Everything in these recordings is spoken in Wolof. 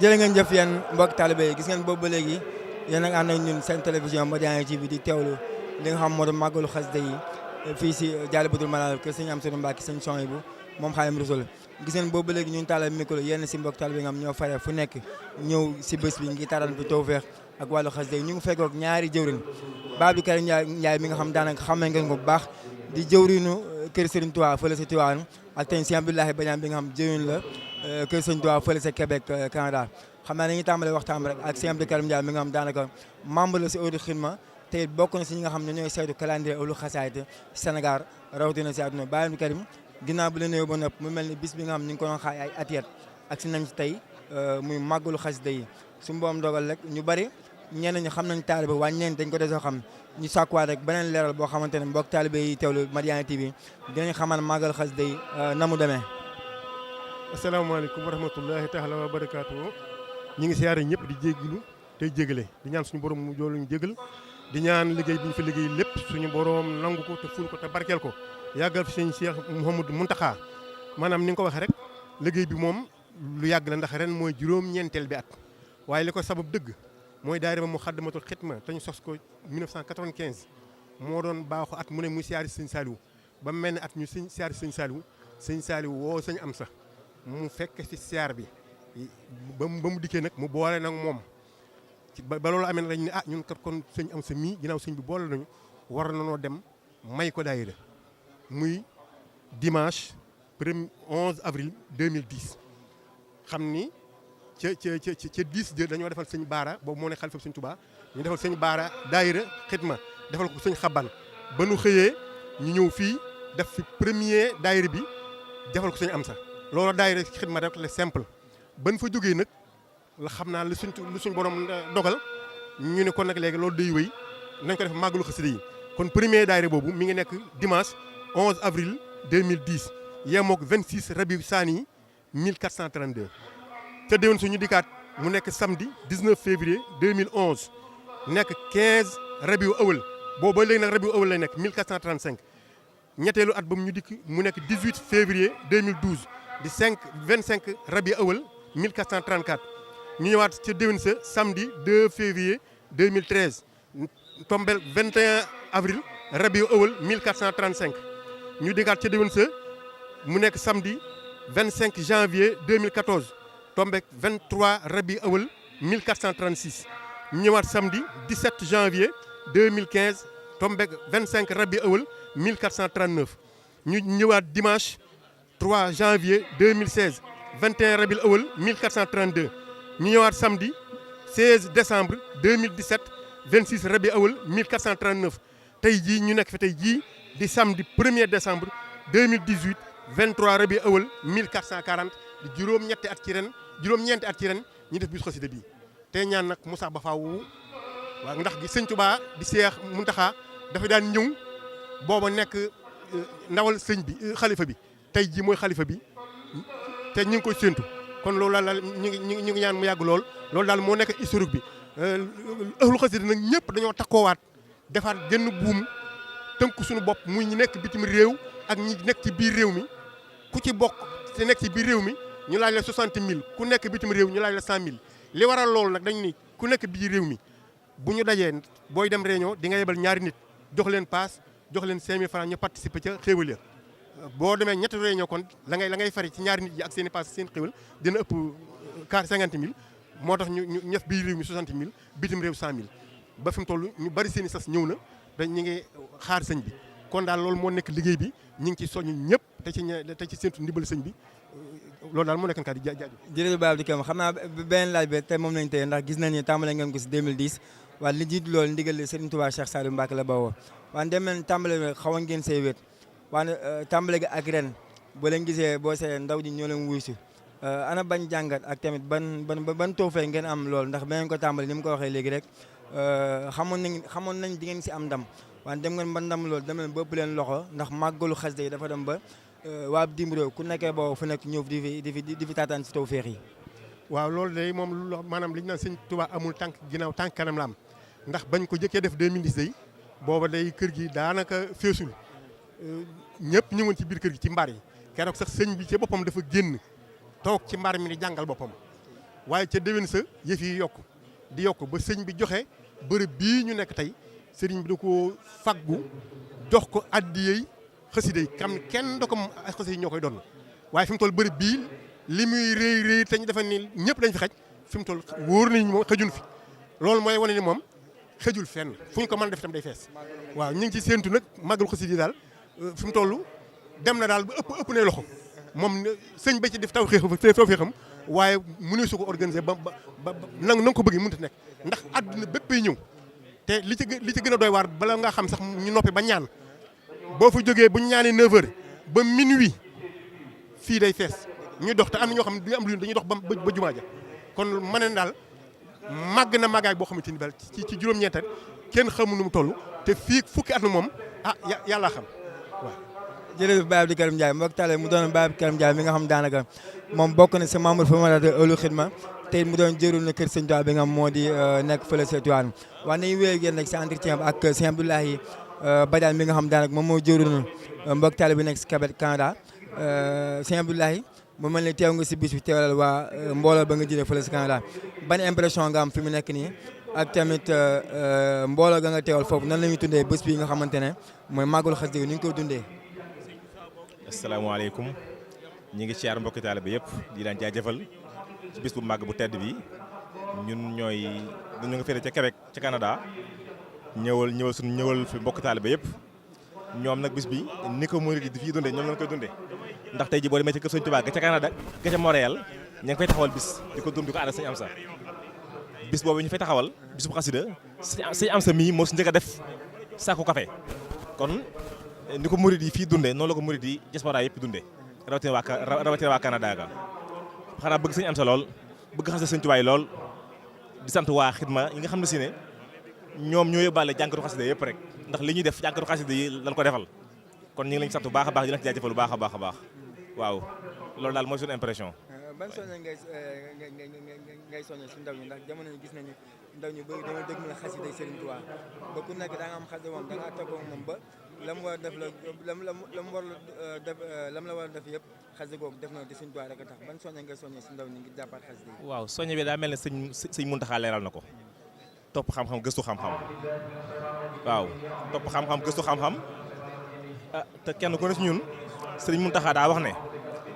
jërë ngeen jëf yéen mbokk talibé yi gis ngeen boobu ba léegi yéen a ngi ànd ak ñun seen télévision Madiyana TV di teewlu li nga xam moo doon màggalu xasida yi fii si Dialibatoul Manal kër sëñ Amsatou Mbacké sëñ Souhaïbou moom Xaadimu Rasuul gis ngeen boobu ba léegi ñun taalal micro yenn si mbokk talibé nga xam ñoo fare fu nekk ñëw si bés bi ngi taral bi tawfeex ak wàllu xasida yi ñu ngi fekkoog ñaari jëwrin Babou Karim Ndiaye mi nga xam daanaka xamee ngeen ko bu baax di jëwrinu kër Serigne Touba fële sa Tivaouane ak tey si Abdoulaye Badiane bi nga xam jëwrin la kër Serigne Touba fële sa Québec Canada xam naa dañuy tàmbale waxtaan rek ak sëñ Abdou Karim Ndiaye mi nga xam daanaka membre la si Ahlu Xidma te it bokk na si ñi nga xam ne ñooy saytu calendrier Ahlu Xasaayid Sénégal rawatina si àdduna Baye Abdou Karim ginnaaw bi la nuyoo ba nopp mu mel ni bis bi nga xam ñu ngi ko doon xaay ay at ak si nañ si tey muy màggalu xasida yi su mboom dogal rek ñu bari ñenn ñi xam nañ taalibe waaye ñenn dañ ko desoo xam ñu sàkkuwaat rek beneen leeral boo xamante ne mbokk taalibe yi teewlu Madiyana TV dinañ xamal màggal xasida yi na mu demee. asalaamaaleykum wa rahmatullahi taala wa barakaatu. ñi ngi siyaare ñëpp di jéggalu tey jéggale di ñaan suñu borom mu joolu ñu jégal di ñaan liggéey bi ñu fi liggéey lépp suñu borom nangu ko te ful ko te barkeel ko yàggal fi sëñ Cheikh Mouhamadou Mountakha maanaam ni nga ko waxee rek liggéey bi moom lu yàgg la ndax ren mooy juróom-ñeenteel bi at waaye li ko sabab dëgg mooy daayira ba Moukhaddamatoul Khidma te ñu sos ko 1995 moo doon baaxu at mu ne muy siyaari sëñ Saliou ba mel ne at ñu siyaari sëñ Saliou woo sëñ Amsa mu fekk fi siyaar bi ba mu dikkee nag mu boole nag moom ba loolu amee na lañ ne ñun kat kon sëñ Amsa mii ginnaaw sëñ bi boole nañu war nañoo dem may ko daayira muy dimanche 11 avril 2010 xam ni ca 10 dañoo defal sëñ Baara boobu moo ne xalifa sëñ Touba ñu defal sëñ Baara daayira Xidma defal ko sëñ Xaban ba nu xëyee ñu ñëw fii def fi premier daayira bi defal ko sëñ Amsa loolu daayira Xidma rek la simple ban fa jógee nag la xam naa lu suñ borom dogal ñu ne kon nag léegi loolu day wéy nañ ko def màggalu xasida yi kon premier daayira boobu mi ngi nekk dimanche 11 avril 2010 yemook 26 rabiu saani 1432 te déwén suñu dikkaat mu nekk samedi 19 février 2011 nekk 15 rabiu awal boobu ba léegi nag rabiu awal lay nekk 1435 ñetteelu at ba mu ñu dikk mu nekk 18 février 2012 di 25 rabiu awal 1434 ñu ñëwaat ca déwén sa samedi 2 février 2013 tombel 21 avril rabiu awal 1435 ñu dikkaat ca déwén sa mu nekk samedi 25 janvier 2014 tombé 23 rabi awal 1436 ñu ñëwaat samedi 17 janvier 2015 tombé 25 rabi awal 1439 ñu ñëwaat dimanche 3 janvier 2016 21 rabi awal 1432 ñu ñëwaat samedi 16 décembre 2017 26 rabi awal 1439 tey jii ñu nekk fi tey jii di samedi 1er décembre 2018 23 rabi awal 1440 di juróom-ñeenti at ci ren ñu def bis xasida bi tey ñaan nag Moussa ba faaw waaw ndax gi sëñ Touba di Seex Muntaxa dafa daan ñëw booba nekk ndawal sëñ bi xalifa bi tey jii mooy xalifa bi te ñu ngi koy séentu kon loolu daal ñu ngi ñaan mu yàgg loolu daal moo nekk historique bi ahlu xasida nag ñëpp dañoo takkoowaat defaat genn buum tënku suñu bopp muy ñi nekk bitim réew ak ñi nekk ci biir réew mi ku ci bokk te nekk ci biir réew mi ñu laaj la 60 000 ku nekk bitim réew ñu laaj la 100 000 li waral loolu nag dañu ni ku nekk biir réew mi bu ñu dajee booy dem réunion di nga yebal ñaari nit jox leen paas jox leen 5000 francs ñu participer ca xéewal ya boo demee ñetti réunion kon la ngay fari ci ñaari nit yi ak seen i paas seen xéewal dina ëpp 50 000 moo tax ñu ñëf biir réew mi 60 000 bitim réew 100 000 ba fi mu toll ñu bari seen i sas ñëw na dañ ñu ngi xaar sëñ bi kon daal loolu moo nekk liggéey bi ñu ngi ci soññ ñëpp te ci séntu ndimbal sëñ bi loolu daal moo nekk kat di jaajëf. jërëjëf Baye Abdou Karim xam naa beneen laaj bi tey moom lañ tey ndax gis nañ ne tàmbale ngeen ko si 2010 waaye li jiitu loolu ndigal Serigne Touba Cheikh Saliou Mbacké la bawoo waaye dem nañ tàmbale rek xawoon ngeen say wét waaye tàmbale gi ak ren boo leen gisee boo see ndaw ñi ñoo leen wuy si ana bañ jàngat ak tamit ban toofee ngeen am loolu ndax beneen ko tàmbale ni mu ko waxee léegi rek xamoon nañ di ngeen si am ndam waaye dem ngeen ba ndam loolu dem leen bëpp leen loxo ndax màggalu xasida yi dafa dem ba waa dim réew ku nekkee boobu fu nekk ñëw di fi taataan si tawfeex yi. waaw loolu day moom maanaam li ñu naan sëñ Touba amul tànk ginnaaw tànk kanam la am ndax bañ ko jëkkee def 2010 day booba day kër gi daanaka feesul ñëpp ñëwoon ci biir kër gi ci mbaar yi keroog sax sëñ bi ci boppam dafa génn toog ci mbaar mi di jàngal boppam waaye ca déwén sa yëf yi yokk ba sëñ bi joxe bërëb bii ñu nekk tey sëriñ bi da ko faggu jox ko addiyey xasida yi xam kenn da ko ay xasida yi ñoo koy doon waaye fi mu toll bërëb bii li muy rëy te ñu defe ni ñëpp dañ fi xaj fi mu toll wóor nañ moom xëjun fi loolu mooy wane ni moom xëjul fenn fu ñu ko mën a def itam day fees waaw ñu ngi ci séentu nag màggal xasida yi daal fi mu toll dem na daal ba ëpp nay loxo moom sëñ ba ci def taw xeexam waaye mënu su ko organiser ba na nga ko bëggee mënut a nekk ndax àdduna béppay ñëw te li ci gën a doy waar bala nga xam sax ñu noppi ba ñaan boo fa jógee bu ñu ñaanee 9h ba minuit fii day fees ñuy dox te am na ñoo xam ne duñu am lu dañuy dox ba jumaa ja kon ma ne daal màgg na màggaay boo xamante ni daal ci juróom-ñeent at kenn xamul nu mu toll te fii fukki at na moom yàlla xam waaw. jërëjëf Baye Abdou Karim Ndiaye mbokk taale mu doon Baye Abdou Karim Ndiaye mi nga xam daanaka moom bokk na si membre fondateur Ëhlul Xidma tey mu doon jërul na kër Sëñ Tuubaa bi nga xam moo di nekk fële sa Tiwaawan waaye nañu wéy yéen rek si entretien bi ak Sëñ Abdoulaye Badiane mi nga xam daanaka moom moo jërul na mbokk taale bi nekk si Québec Canada Sëñ Abdoulaye mu mel ni teew nga si bis bi teewalal waa mbooloo ba nga jëlee fële si Canada ban impression nga am fi mu nekk nii ak tamit mbooloo ga nga teewal foofu nan la ñuy tundee bés bi nga xamante ne mooy màggalu xasida ni ñu koy dundee. asalaamaaleykum ñi ngi siyaar mbokki taalibe bi yëpp di leen jaajëfal ci bis bu màgg bu tedd bi ñun ñu nga féete ca Québec ca Canada ñëwal fi mbokki taalibe bi yëpp ñoom nag bis bi ni ko murid di fii dundee ñoom lañ koy dundee ndax tey ji boo demee ci kër Sëñ Tuubaa ga ca Canada ga ca Montréal ña ngi fay taxawal bis di ko dund di ko ànd ak Sëñ Amsa bis boobu ñu fay taxawal bis bu xasida Sëñ Amsa mii moo su njëkk a def saaku café kon ni ko murid yi fii dundee noonu la ko murid yi diaspora yëpp dundee rawatina waa Canada ga xanaa bëgg Sëñ Amsa lool bëgg xasida Sëñ Tuubaa yi lool di sant waa xidma yi nga xam ne si ne ñoom ñoo yóbbaale jànkatu xasida yëpp rek ndax li ñuy def jànkatu xasida yi lañ ko defal kon ñu ngi leen sant bu baax a baax di leen ci jaajëfal bu baax a baax waaw loolu daal mooy suñu impression. ban soññe ngay soññe si ndaw ñi ndax jamono yi gis nañu ndaw ñu bëri dañoo dégg na xasida Serigne Touba ba ku nekk da nga am xasida moom da nga toog moom ba lam war a def lam la war a def yëpp xasida googu def na di Serigne Touba rek a tax ban soññe ngay soññe si ndaw ñi ngir jàppaat xasida yi. waaw soññe bi daa mel ne sëñ Muntaxa leeral na ko topp xam-xam gëstu xam-xam waaw topp xam-xam gëstu xam-xam te kenn ku ne si ñun sëñ Muntaxa daa wax ne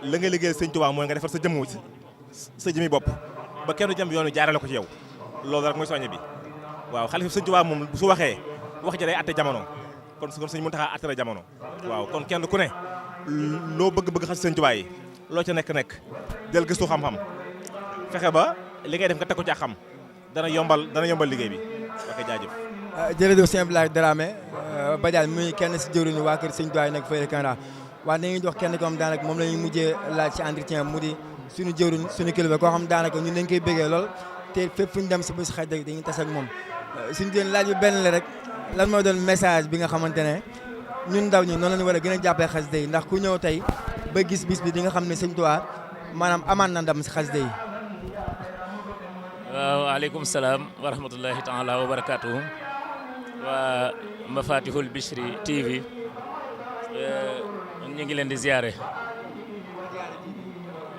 la nga liggéeyal Sëñ Tuubaa mooy nga defar sa jëmmi bopp ba kenn jëm yoonu jaarale ko ci yow loolu rek mooy soññe bi waaw xalifa Sëñ Tuubaa moom su waxee wax ja day atte jamono kon Sëñ Muntaxa atte la jamono waaw kon kenn ku ne loo bëgg xas Sëñ Tuubaa yi loo ca nekk del gëstu xam-xam fexe ba li ngay def nga teg ko ci xam dana yombal liggéey bi ok jaajëf. jërëjëf Sëñ Abdoulaye Dramé Badiane muy kenn si jëwriñu waa kër Sëñ Tuubaa yi nekk fële Canada waaye dañuy jox kenn ko xam daanaka moom la ñuy mujjee laaj ci entretien mu di suñu jëwriñ suñu kilifa koo xam daanaka ñun dañ koy bëggee lool te fépp fu ñu dem si bés xaj rek dañuy tas ak moom suñu jëwriñ laaj bi benn la rek lan mooy doon message bi nga xamante ne ñun ndaw ñi noonu la ñu war a gën a jàppee xasida yi ndax ku ñëw tey ba gis bis bi di nga xam ne Sëñ Tuubaa maanaam amaan na ndam si xasida yi. waaw aleykum salaam wa rahmatullahi taala wa barakaatuhu waa Mafatihul Bichri TV ñu ngi leen di ziare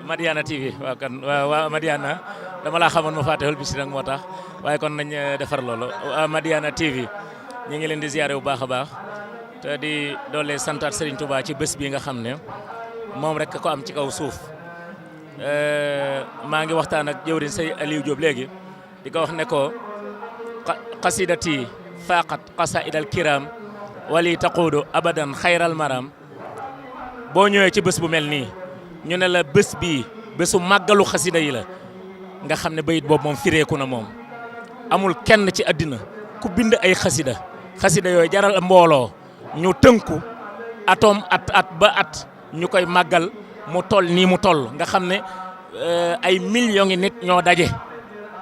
Madiana TV waaw kan waa Madiana dama laa xamoon Mafatihul Bichri nag moo tax waaye kon nañ defar loolu Madiana TV ñu ngi leen di ziare bu baax a baax te di doole santaat Serigne Touba ci bés bi nga xam ne moom rek ko am ci kaw suuf maa ngi waxtaan ak jëwriñ Sey Aliou Diop léegi di ko wax ne ko qasidati faqat qasaidal kiram wali taquudu abadan xayral maram boo ñëwee ci bés bu mel nii ñu ne la bés bii bésu màggalu xasida yi la nga xam ne bayit boobu moom fireeku na moom amul kenn ci àddina ku bind ay xasida yooyu jaral mbooloo ñu tënku atom at ba at ñu koy màggal mu toll nii mu toll nga xam ne ay millions ngi nit ñoo daje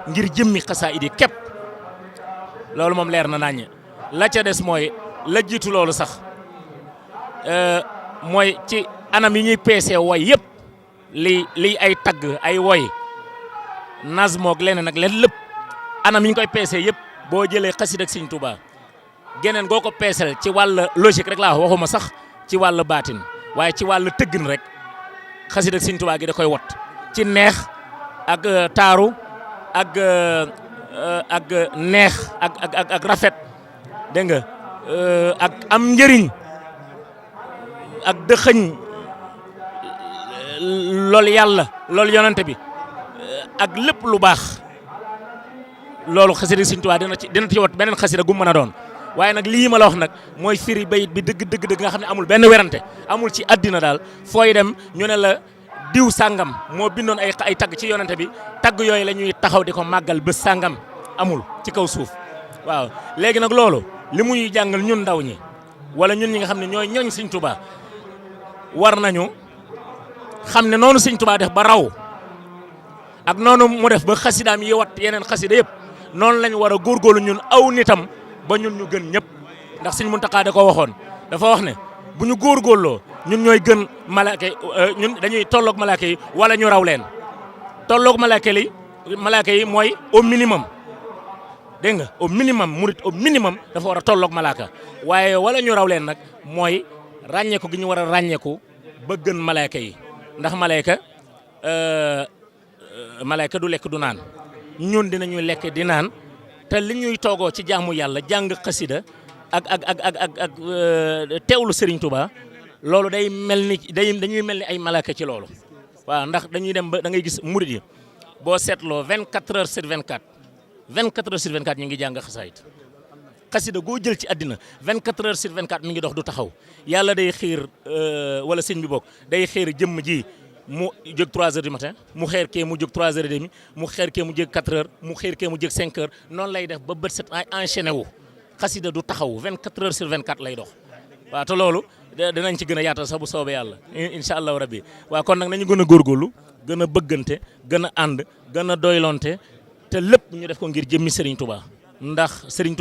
ngir jëmmi xasaayid yi képp loolu moom leer na naññ la ca des mooy la jiitu loolu sax mooy ci anam yi ñuy peesee woy yëpp liy ay tagg ay woy nazmoog leneen ak leen lépp anam yi ñu koy peesee yëpp boo jëlee xasida ak Sëñ Tuubaa geneen goo ko peesal ci wàll logique rek laa waxuma sax ci wàll baatin waaye ci wàll tëggin rek xasida Sëriñ Tuubaa gi da koy wot ci neex ak taaru ak neex ak rafet dégg nga ak am njëriñ ak dëxëñ loolu yàlla loolu yonante bi ak lépp lu baax loolu xasida Sëriñ Tuubaa dina ci wot beneen xasida gu mën a doon waaye nag lii ma la wax nag mooy firi bayit bi dëgg nga xam ne amul benn werante amul ci àddina daal fooy dem ñu ne la diw sàngam moo bindoon ay tagg ci yonante bi tagg yooyu la ñuy taxaw di ko màggal bés sàngam amul ci kaw suuf waaw léegi nag loolu li muy jàngal ñun ndaw ñi wala ñun ñi nga xam ne ñooy ñooñ Sëriñ Tuubaa war nañu xam ne noonu Sëriñ Tuubaa def ba raw ak noonu mu def ba xasidaam yi wat yeneen xasida yëpp noonu lañ war a góorgóorlu ñun aw nitam ba ñun ñu gën ñëpp ndax Sëriñ Muntaxaa da ko waxoon dafa wax ne bu ñu góorgóorloo ñun ñooy gën malaaka yi ñun dañuy tolloog malaaka yi wala ñu raw leen tolloog malaaka yi mooy au minimum dégg nga au minimum murit au minimum dafa war a tolloog malaaka waaye wala ñu raw leen nag mooy ràññeeku gi ñu war a ràññeeku ba gën malaaka yi ndax malaaka du lekk du naan ñun dinañuy lekk di naan te li ñuy toogoo ci jaamu yàlla jàng xasida ak teewlu Serigne Touba loolu dañuy mel ni ay malaaka ci loolu waaw ndax dañuy dem ba da ngay gis murid yi boo seetloo 24 heures sur 24 ñu ngi jàng xasaayit xasida goo jël ci àddina 24 heures sur 24 mi ngi dox du taxaw yàlla day xiir wala sëñ bi bokk day xiir jëmm ji mu jóg 3 heures du matin mu xeer kee mu jóg 3 heures et demi mu xeer kee mu jóg 4 heures mu xeer kee mu jóg 5 heures noonu lay def ba bët set ay enchaîné wu xasida du taxaw 24 heures sur 24 lay dox waaw te loolu dinañ ci gën a yaatal sax bu soobee yàlla incha allahu rabbi waaw kon nag nañu gën a góorgóorlu gën a bëggante gën a ànd gën a doylonte te lépp ñu def ko ngir jëmmi Serigne Touba ndax Serigne Touba